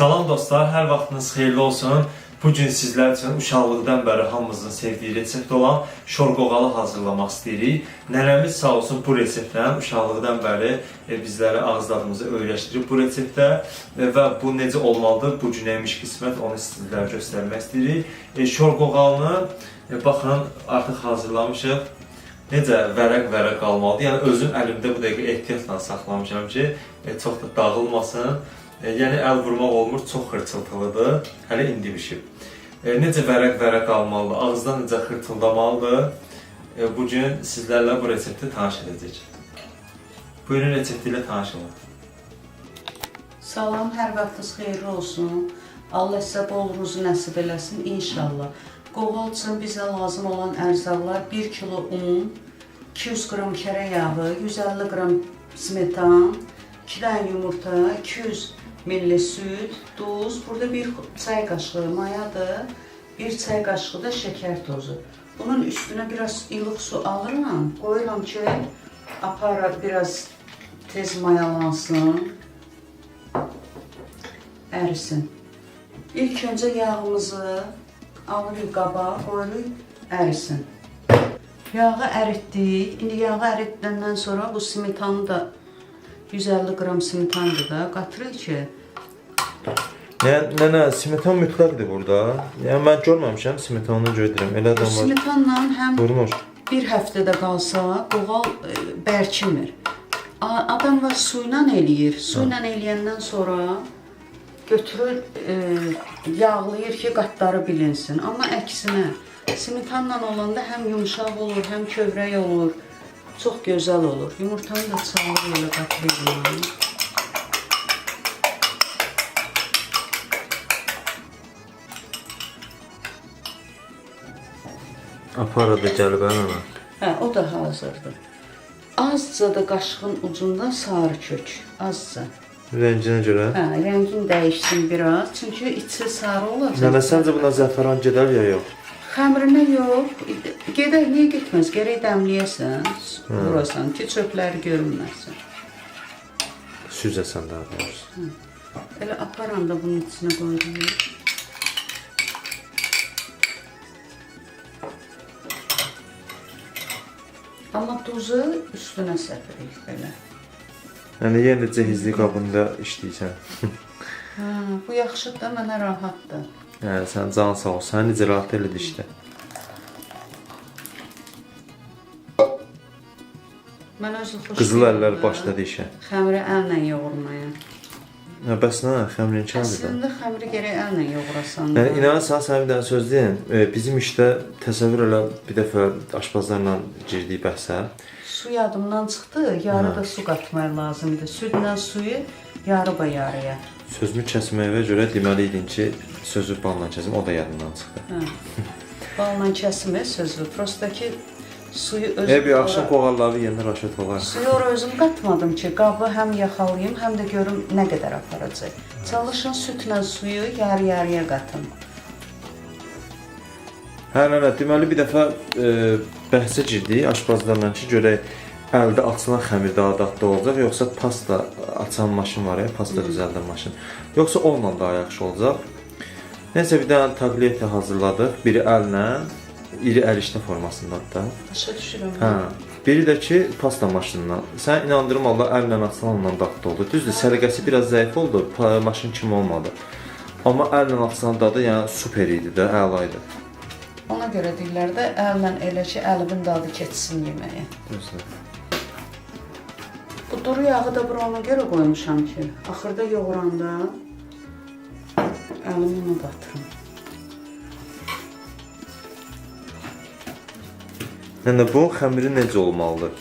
Salam dostlar, hər vaxtınız xeyirli olsun. Bugün sizlər üçün uşaqlıqdan bəri hamımızın sevdiyi resept olan şorqoğalı hazırlamaq istəyirik. Nənəmiz sağ olsun bu reseptlə uşaqlıqdan bəri bizlərə ağız dadımızı öyrəşdirib bu reseptdə və bu necə olmalıdır, bu günəymiş qismət onu sizlərə göstərmək istəyirik. Şorqoğalını baxın artıq hazırlamışıq. Necə vərəq qalmalıdır. Yəni özüm əlimdə bu dəqiqə ehtiyatla saxlamışam ki, çox da dağılmasın. Yəni əl vurmaq olmur, çox xırçıltılıdır. Hələ indi bişib. Necə vərəq qalmalıdır, ağızdan necə xırtıldamalıdır. Bugün sizlərlə bu resepti tanış edəcək. Buyurun resepti ilə tanış olun. Salam, hər vaxtınız xeyirli olsun. Allah sizə bol ruzu nəsib eləsin inşallah. Qoğal üçün bizə lazım olan ərzaqlar 1 kilo un, 200 qram kərə yağı, 150 qram smetan, 2 dənə yumurta, 200 milli süt, duz, burada 1 çay qaşığı mayadır, 1 çay qaşığı da şəkər tozu. Bunun üstünə biraz ilıq su alıram, qoyuram ki, apara biraz tez mayalansın, ərisin. İlk öncə yağımızı alırıq qaba, qoyuruq, ərisin. Yağı əritdik. İndi yağı əritdikdən sonra bu smetanı da 150 qram smetandır da qatırıq ki. Nənə, smetan mütləqdir burada. Yəni mən görməmişəm, smetanını görürəm. Elə adam var. Smetanla həm Vurmur. bir həftədə qalsa qoğal bərkimir. Adam var su ilə eləyir. Su ilə eləyəndən sonra götürür, yağlayır ki, qatları bilinsin. Amma əksinə, smetanla olanda həm yumuşaq olur, həm kövrək olur. Çox gözəl olur. Yumurtanı da çalır elə qatırıyorum. Apara da gəlib ana. Hə, o da hazırdır. Azca da qaşığın ucunda sarı kök, azca. Rənginə görə. Hə, rəngin dəyişsin biraz, çünki içi sarı olacaq. Nənə, səncə buna zəfəran gedər ya yox? Xəmirinə yox, gedər, niyə getməz? Gərək dəmləyəsən, vurasan ki, çöpləri görünməsin. Süzəsən daha doğrusu. Elə aparan da bunun içine qoyuruq. Amma duzu üstünə səpirik belə. Yəni yenə cehizli qabında işləyirsən. Hə, bu yaxşıdır, mənə rahatdır. Hə, sən can sağ ol. Sən necə rahat elədi işdə. Mən özü xoşlayıram. Qızıl əllər başladı işə. Xəmiri əllə yoğurmaya. Hə, bəs nə? Xəmirin kəndir də. Əslində xəmiri gərək əllə yoğurasan. Yəni inanırsan, sənə bir dənə söz deyim. Bizim işdə təsəvvür elə bir dəfə aşpazlarla girdik bəhsə. Su yadımdan çıxdı, yarı da su qatmaq lazımdır. Südlə suyu yarı yarıya. Sözümü kəsməyivə görə deməli idin ki, sözü balla kəsim, o da yadımdan çıxdı. Hə. Balla kəsmə sözü, prosta ki suyu özüm... Bir axşam qoğalları yenə raşət olar. Suyu ora özüm qatmadım ki, qabı həm yaxalayım, həm də görüm nə qədər aparacaq. Çalışın südlə suyu yarı-yarıya qatın. Hə, nənə, deməli bir dəfə bəhsə girdik aşpazlarla ki, görək əldə açılan xəmir daha dadlı olacaq, yoxsa pasta açan maşın var ya, pasta düzəldən maşın. Yoxsa onunla daha yaxşı olacaq. Nəysə bir dənə tableta hazırladıq, biri əllə, iri ərişdə formasındadır da. Başa düşürəm. Hə, biri də ki, pasta maşınından. Sən inandırım, Allah əllə açılan ondan dadlı oldu. Düzdür, səliqəsi biraz zəif oldu, maşın kimi olmadı. Amma əllə açılan dadı yəni super idi də, əla idi. Ona görə deyirlər də, əllə elə ki, əlimin dadı keçsin yeməyə. Düzdür. Bu duru yağı da bura ona görə qoymuşam ki, axırda yoğuranda əlimi ona batırım. Yəni, bu xəmiri necə olmalıdır?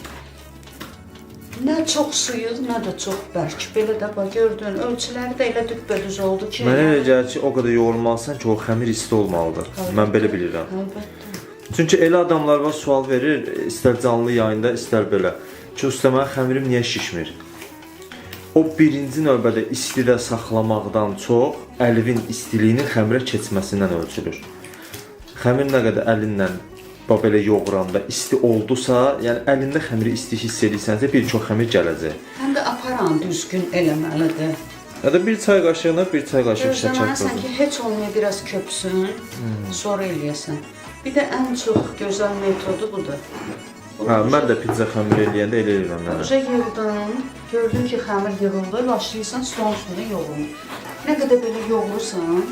Nə çox suyu, nə də çox bərk. Belə də bax, gördün, ölçüləri də elə düppədüz oldu ki... Mənə elə gəlir ki, o qədər yoğurmalısan ki, o xəmir isti olmalıdır. Mən belə bilirəm. Əlbəttə. Çünki elə adamlar var, sual verir, istər canlı yayında, istər belə. Ki, usta, mən xəmirim niyə şişmir? O birinci növbədə istidə saxlamaqdan çox, əlivin istiliyinin xəmirə keçməsindən ölçülür. Xəmir nə qədər əlinlə belə yoğuranda isti oldusa, yəni əlində xəmiri isti hiss edirsənsə, bir çox xəmir gələcək. Həm də aparan düzgün eləməlidir. Ya da bir çay qaşığına bir çay qaşığı şəkər Gözləməlisən qoyulur. ki, heç olmaya biraz köpsün, sonra eləyəsən. Bir də ən çox gözəl metodu budur. Ha, mən də pizza xəmir eləyəndə elə eləyirəm mənə. Uca yığdın, gördün ki, xəmir yığıldı, başlayırsan stolun üstündə yoğurma. Nə qədər belə yoğurursan,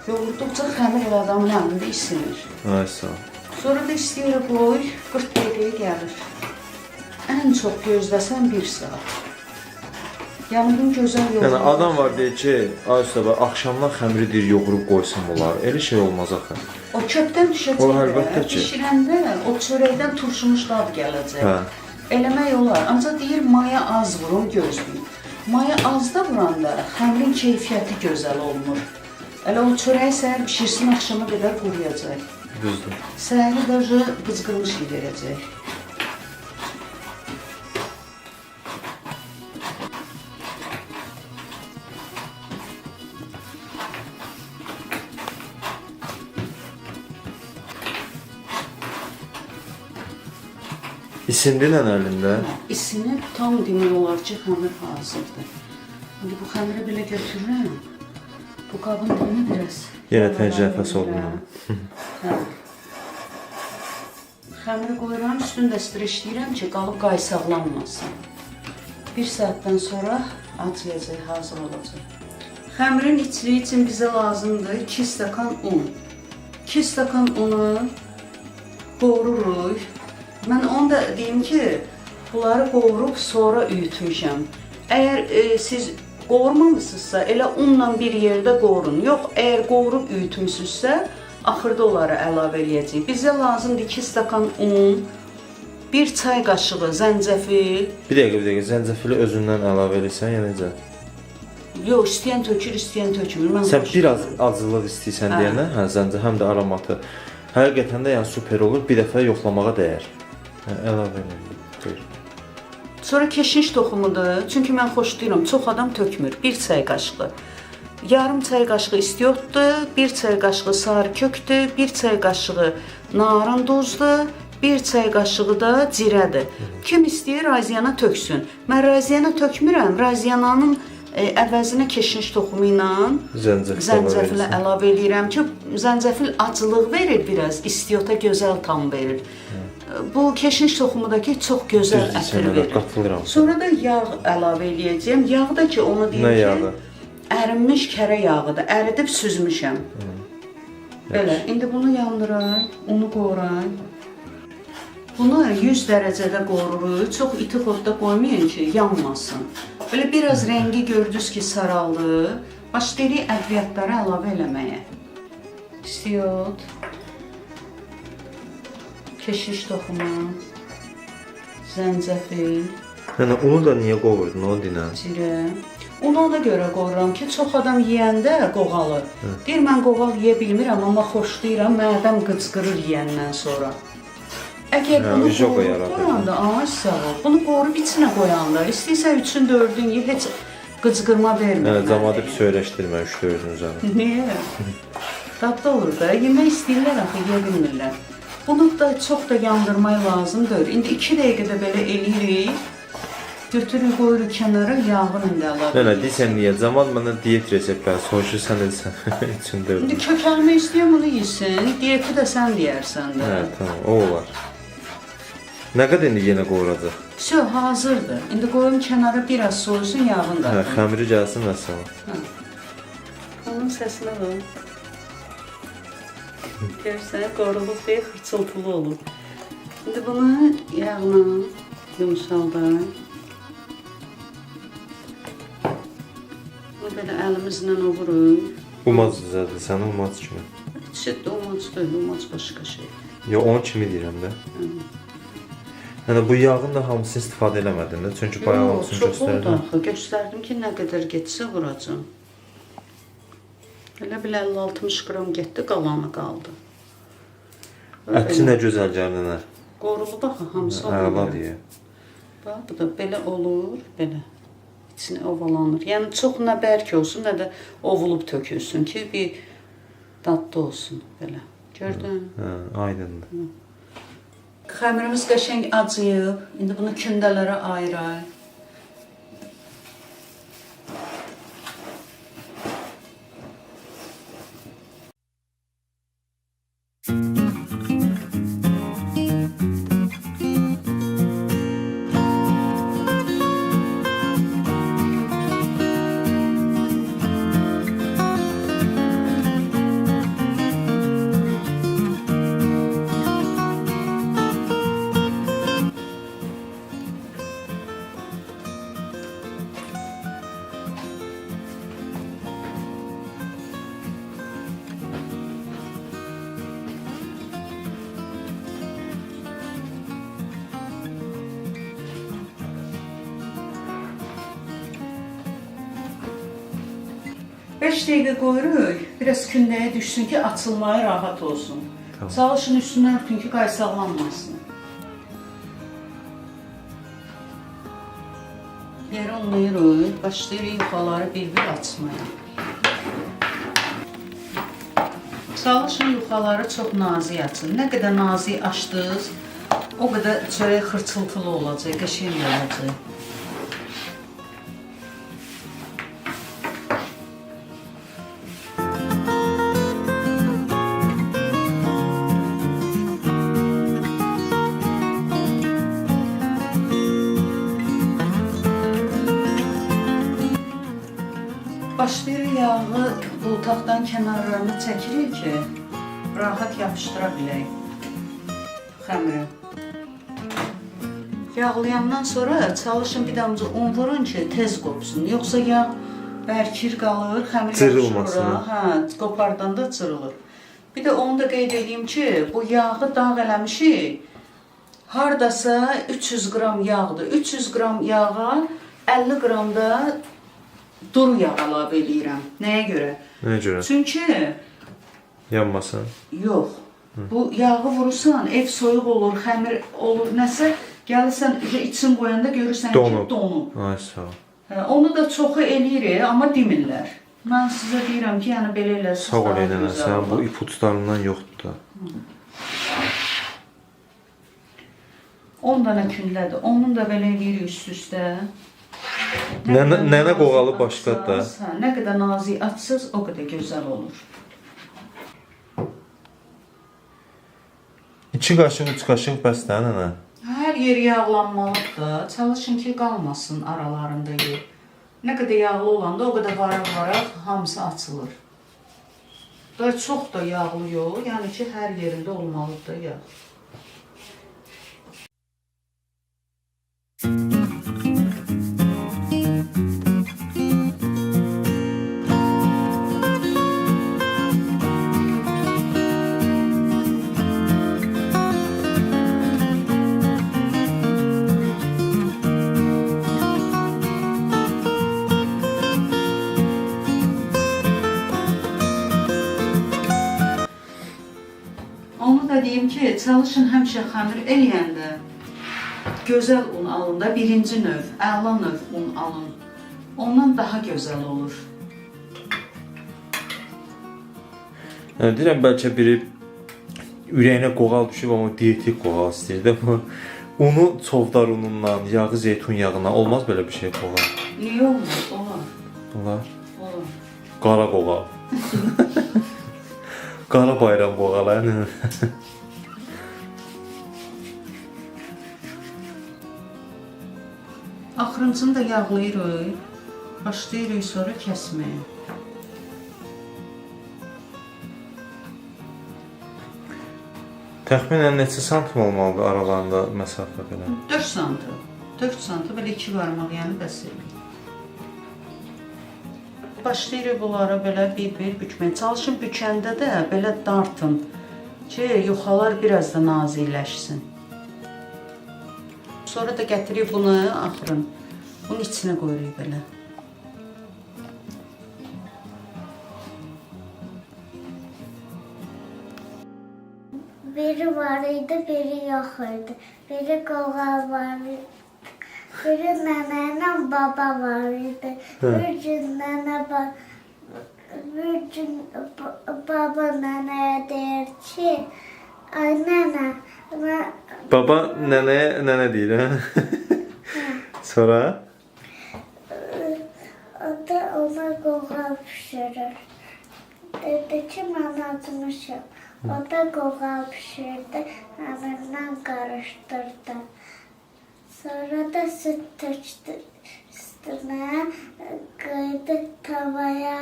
yoğurduqca xəmir elə adamın əlində isinir. Ay sağ ol. Sonra da istəyirə qoy, 40 dəqiqəyə gəlir. Ən çox gözləsən 1 saat. Yəni bunu gözəl yoğurmaq. Yəni adam var deyir ki, ay usta, axşamdan xəmiri deyir yoğurub qoysam olar. Elə şey olmaz axı. O köpdən düşəcək. O əlbəttə ki. Bişirəndə o çörəkdən turşumuş dad gələcək. Hə. Eləmək olar. Ancaq deyir maya az vurun, gözləyin. Maya az da vuranda xəmirin keyfiyyəti gözəl olmur. Elə o çörəyi səhər bişirsin, axşama qədər quruyacaq. Düzdür. Səhəri də qızqırmış verəcək. İsindi nənə əlində. İsinib tam demək olar ki, xəmir hazırdır. İndi bu xəmiri belə götürürəm. Bu qabın dibini biraz. Yenə təcrübəsi oldu. Hə. Xəmiri qoyuram, üstündə streçləyirəm ki, qalıb qaysaqlanmasın. 1 saatdan sonra acıyacaq, hazır olacaq. Xəmirin içliyi üçün bizə lazımdır 2 stakan un. 2 stakan unu qovururuq. Mən onu da deyim ki, bunları qovurub sonra üyütmüşəm. Əgər siz qovurmamısınızsa, elə unla bir yerdə qovurun. Yox, əgər qovurub üyütmüsünüzsə, axırda onları əlavə eləyəcəyik. Bizə lazımdır 2 stakan un, 1 çay qaşığı zəncəfil. Bir dəqiqə, zəncəfili özündən əlavə edirsən, ya necə? Yox, istəyən tökür, istəyən tökmür. Sən biraz acılıq istəyirsən deyənə, hə, zəncə həm də aromatı. Həqiqətən də yəni super olur, bir dəfə yoxlamağa dəyər. Hə, əlavə edir. Sonra keşniş toxumudur. Çünki mən xoşlayıram, çox adam tökmür. 1 çay qaşığı. Yarım çay qaşığı istiotdur, 1 çay qaşığı sarı kökdür, 1 çay qaşığı narın duzdur, 1 çay qaşığı da cirədir. Kim istəyir raziyana töksün. Mən raziyana tökmürəm. Raziyananın əvəzinə keşniş toxumu ilə zəncəfili əlavə edirəm ki, zəncəfil acılıq verir biraz, istiota gözəl tam verir. Bu keşniş toxumudakı çox gözəl ətir verir. Qatılıram. Sonra da yağ əlavə eləyəcəm. Yağ da ki, onu deyim ki, ərinmiş kərə yağıdır. Əridib süzmüşəm. Belə, indi bunu yandırar, unu qoyuram. Bunu 100 dərəcədə qoruruq. Çox iti xodda qoymayın ki, yanmasın. Belə biraz rəngi gördünüz ki, saraldı. Başlayırıq ədviyyatları əlavə eləməyə. İstiot, keşiş toxumu, zəncəfil. Yəni unu da niyə qovurdun, onu dinən? Cirə. Unu ona görə qovuram ki, çox adam yeyəndə qoğalır. Deyir, mən qoğal yeyə bilmirəm, amma xoşlayıram, mədəm qıcqırır yeyəndən sonra. Əgər bunu qorub qoyanda, sağ ol, bunu qorub içinə qoyanda, istəyirsə 3-ün 4-ün ye, heç qıcqırma vermir. Camadı bir söyləşdirmə 3-4-ün üzərinə. Niyə? Dadda olur da, yemək istəyirlər axı, yeyə bilmirlər. Bunu da çox da yandırmaq lazımdır. İndi 2 dəqiqədə belə eləyirik. Götürür, qoyuruq kənara, yağını indi əlavə Nənə, deyirsən niyə? Zaman mənə diyet reseptləri soruşur, sən edirsən 3-ün 4-ün. İndi kökəlmə istəyəm, bunu yesin. Diyeti də sən deyərsən də. Hə, tamam, o olar. Nə qədər indi yenə qovuracaq? Все, hazırdır. İndi qoyum kənara biraz soyusun, yağını da. Hə, xəmiri gəlsin və sonra. Onun səsinə bax. Görsən, qoruluq deyil, xırçıltılı olur. İndi bunu yağla yumuşaldır. Bunu belə əlimizlə ovuruq. Umac düzəldir, sən umac kimi. Çitdə umac deyil, umac başqa şey. Yox, onun kimi deyirəm də. Yəni bu yağın da hamısını istifadə eləmədin də, çünki bayağı hamısını göstərdin. Çox oldu axı, göstərdim ki, nə qədər getsə vuracam. Elə bil 50-60 qram getdi, qalanı qaldı. Əti nə gözəl gəlir nənə. Qorulub axı, hamısı Əla deyə. Bax, bu da belə olur, belə. İçinə ovalanır. Yəni çox nə bərk olsun, nə də ovulub tökülsün ki, bir dadlı olsun, belə. Gördün? Hə, aydındır. Xəmirimiz qəşəng acıyıb. İndi bunu kündələrə ayıraq. 5 dəqiqə qoyuruq, biraz kündəyə düşsün ki, açılmaya rahat olsun. Tamam. Çalışın üstündən örtün ki, qaysaqlanmasın. Yeri unlayırıq, başlayırıq yuxaları bir-bir açmaya. Çalışın yuxaları çox nazik açın. Nə qədər nazik açdınız, o qədər çörək xırçıltılı olacaq, qəşəng olacaq. Başlayırıq yağı bultaqdan kənarlarını çəkirik ki, rahat yapışdıra bilək xəmiri. Yağlayandan sonra çalışın bir damcı un vurun ki, tez qopsun. Yoxsa yağ bərkir qalır, xəmir yapışır, qopardan da cırılır. Bir də onu da qeyd edeyim ki, bu yağı dağ eləmişik. Hardasa 300 qram yağdır. 300 qram yağa 50 qram da duru yağ əlavə edirəm. Nəyə görə? Nəyə görə? Çünki Yanmasın. yox. Bu yağı vurursan, ev soyuq olur, xəmir olur, nəsə gəlirsən için qoyanda görürsən ki, donub. Ay sağ ol. Onu da çoxu eləyirik, amma demirlər. Mən sizə deyirəm ki, yəni belə eləsiniz. Sağ ol Eynənə, sən bu ipuçlarından yoxdur da. 10 dənə kündədir. Onun da belə eləyirik üst-üstə. Nənə qoğalı başqadır da. Nə qədər nazik açsız, o qədər gözəl olur. 2 qaşıq, 3 qaşıq bəs də nənə. Hər yer yağlanmalıdır. Çalışın ki, qalmasın aralarında yer. Nə qədər yağlı olanda o qədər varaq-varaq hamısı açılır. Da çox da yağlı yox, yəni ki, hər yerində olmalıdır yağ. Onu da deyim ki, çalışın həmişə xəmir eləyəndə gözəl un alın da, birinci növ, əla növ un alın. Ondan daha gözəl olur. Yəni deyirəm bəlkə biri ürəyinə qoğal düşüb, amma dietik qoğal istəyir də. Unu çovdar unundan, yağı zeytun yağından olmaz belə bir şey qoğal. Niyə olmaz? Olar. Olar. Olur. Qara qoğal. Qara bayram qoğalı, yəni. Axırıncını da yağlayırıq. Başlayırıq sonra kəsməyə. Təxminən neçə santim olmalıdır aralarında məsafə belə? 4 santı. 4 santı, belə 2 barmaq, yəni bəs eləyir. Başlayırıq bunları belə bir-bir bükməyə. Çalışın bükəndə də belə dartın ki, yuxalar biraz da nazikləşsin. Sonra da gətiririk bunu, axırın. Bunun içinə qoyuruq belə. Biri var idi, biri yox idi. Biri qoğal var idi. Biri nənə ilə baba var idi. Bir gün baba nənəyə deyir ki, ay nənə, Baba nənəyə nənə deyir, hə? Sonra? o da ona qoğal pişirir. Dedi ki, mən acımışam. O da qoğal pişirdi, həminlə qarışdırdı. Sonra da süt tökdü üstünə, qoydu tavaya.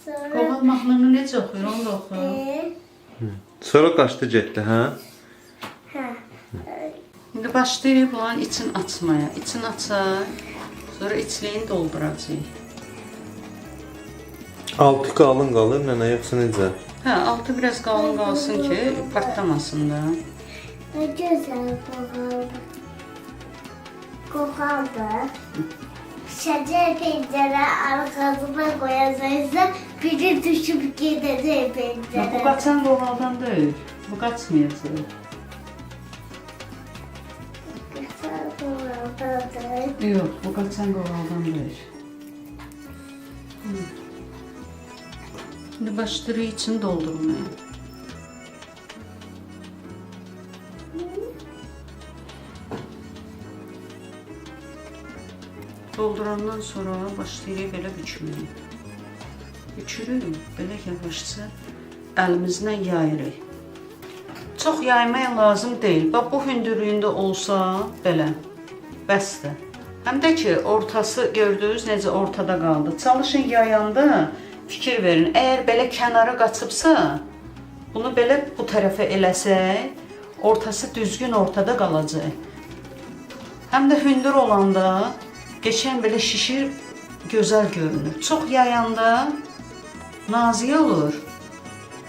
Qoğal mahnını necə oxuyur, onu da oxuyur. Sonra qaçdı getdi, hə? Hə. İndi başlayırıq bunların için açmaya. İçini açar, sonra içliyini dolduracaq. Altı qalın qalır nənə, yoxsa necə? Hə, altı biraz qalın qalsın ki, partlamasın da. Nə gözəl qoğaldır. Qoğaldır. Şəcər pencərə arxasına qoyacaqsa biri düşüp gidecek Ya, bu benden. qaçan qoğaldan deyil. Bu qaçmayacaq. Yox, bu qaçan qoğaldan deyil. Şimdi başlayırıq için doldurmaya. Doldurandan sonra başlayırıq belə bükməyə. Bükürük, belə yavaşca əlimizlə yayırıq. Çox yaymaya lazım deyil. Bax, bu hündürlüyündə olsa belə, bəsdir. Həm də ki, ortası gördünüz necə ortada qaldı. Çalışın yayanda fikir verin. Əgər belə kənara qaçıbsa, bunu belə bu tərəfə eləsək, ortası düzgün ortada qalacaq. Həm də hündür olanda geçən belə şişir, gözəl görünür. Çox yayanda nazik olur.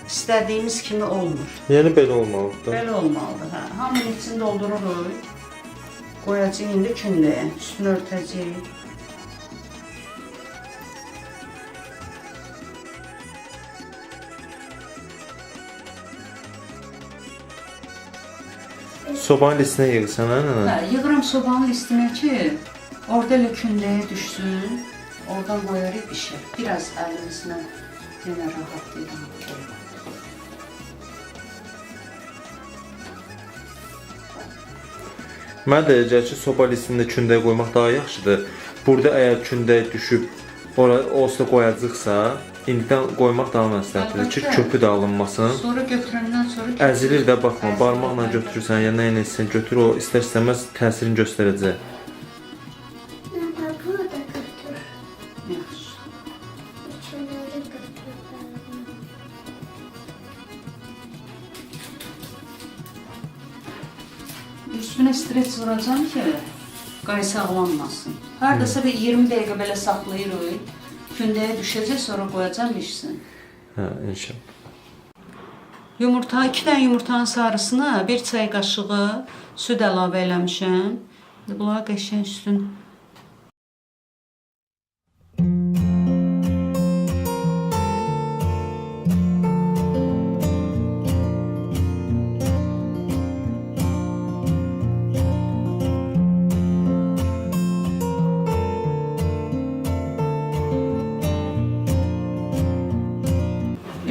İstədiyimiz kimi olmur. Yəni belə olmalıdır. Belə olmalıdır, hə. Hamının içini doldururuq. Qoyacağıq indi kündəyə, üstünü örtəcəyik. Sobanın listinə yığırsan, hə nənə? Hə, yığıram sobanın listinə ki, orada elə kündəyə düşsün. Oradan qoyarıq bişir. Biraz əlimizlə yenə rahatlayalım. Mən deyəcək ki, soba listində kündəyə qoymaq daha yaxşıdır. Burada əgər kündəyə düşüb, orada qoyacaqsa, indidən qoymaq daha məsləhətlidir ki, köpü də alınmasın. Sonra götürəndən sonra... Əzilir də, baxma, barmaqla götürürsən, ya nə ilə götür, o istər-istəməz təsirini göstərəcək. Nana, burada götür. Yaxşı. İçinləri götür. Üstünə streç vuracam ki, qaysaqlanmasın. Hardasa bir 20 dəqiqə belə saxlayırıq. Kündəyə düşəcək, sonra qoyacam bişsin. Hə, inşallah. Yumurta, 2 dənə yumurtanın sarısına 1 çay qaşığı süd əlavə eləmişəm. Bunları qəşəng üstün.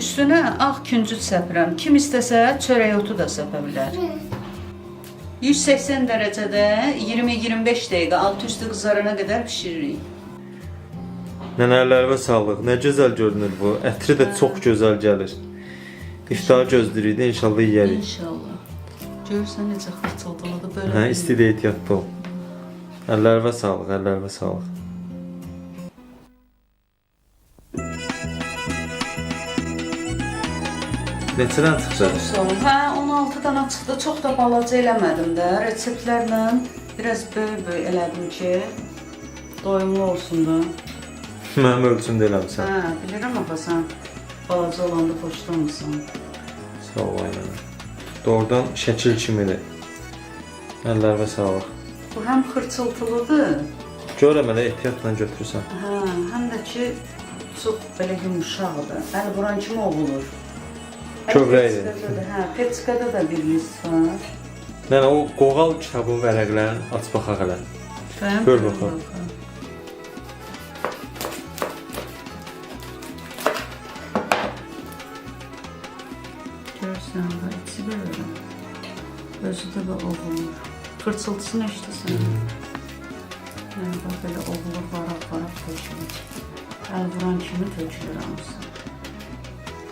Üstünə ağ küncüt səpirəm. Kim istəsə çörək otu da səpə bilər. 180 dərəcədə 20-25 dəqiqə alt üstü qızarana qədər bişiririk. Nənələrə sağlıq. Nə gözəl görünür bu. Ətri də çox gözəl gəlir. İftar gözləyirik də inşallah yeyərik. İnşallah. Görürsən necə xırçıldıladı belə. Hə, isti də ehtiyatlı ol. Əllərə sağlıq, əllərə sağlıq. Neçədən çıxdı? Sağ olun. Hə, 16 dana çıxdı. Çox da balaca eləmədim də. Reseptlərlə biraz böyük elədim ki, doyumlu olsun da. Mənim ölçümdə eləmişsən. Hə, bilirəm axı sən balaca olanda xoşlamırsan. Sağ ol aynən. Doğrudan şəkil kimidir. Əllərə sağlıq. Bu həm xırçıltılıdır. Görəm elə ehtiyatla götürürsən. Hə, həm də ki çox belə yumşaqdır. Əl vuran kimi ovulur. Kövrəkdir. Hə, peçkada da bir mis var. Nənə, o qoğal kitabın vərəqlərini aç baxaq elə. Gör baxaq. Görürsən, içi belə. Özü də ovulur. Fırçıltısını eşitirsən. Yəni, bax, belə ovulur, varaq tökülür. Əl vuran kimi tökülür hamısı.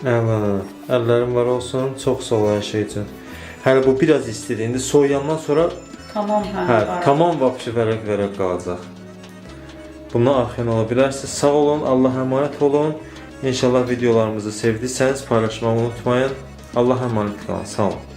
Əllərim var olsun, çox sağ ol hər şey üçün. Hələ bu biraz istidir. İndi soğuyandan sonra tamam, tamam vəbşi vərəq qalacaq. Bundan arxayan ola bilərsiniz. Sağ olun, Allah əmanət olun. İnşallah videolarımızı sevdiysəniz paylaşmağı unutmayın. Allah əmanət qalın. Sağ olun.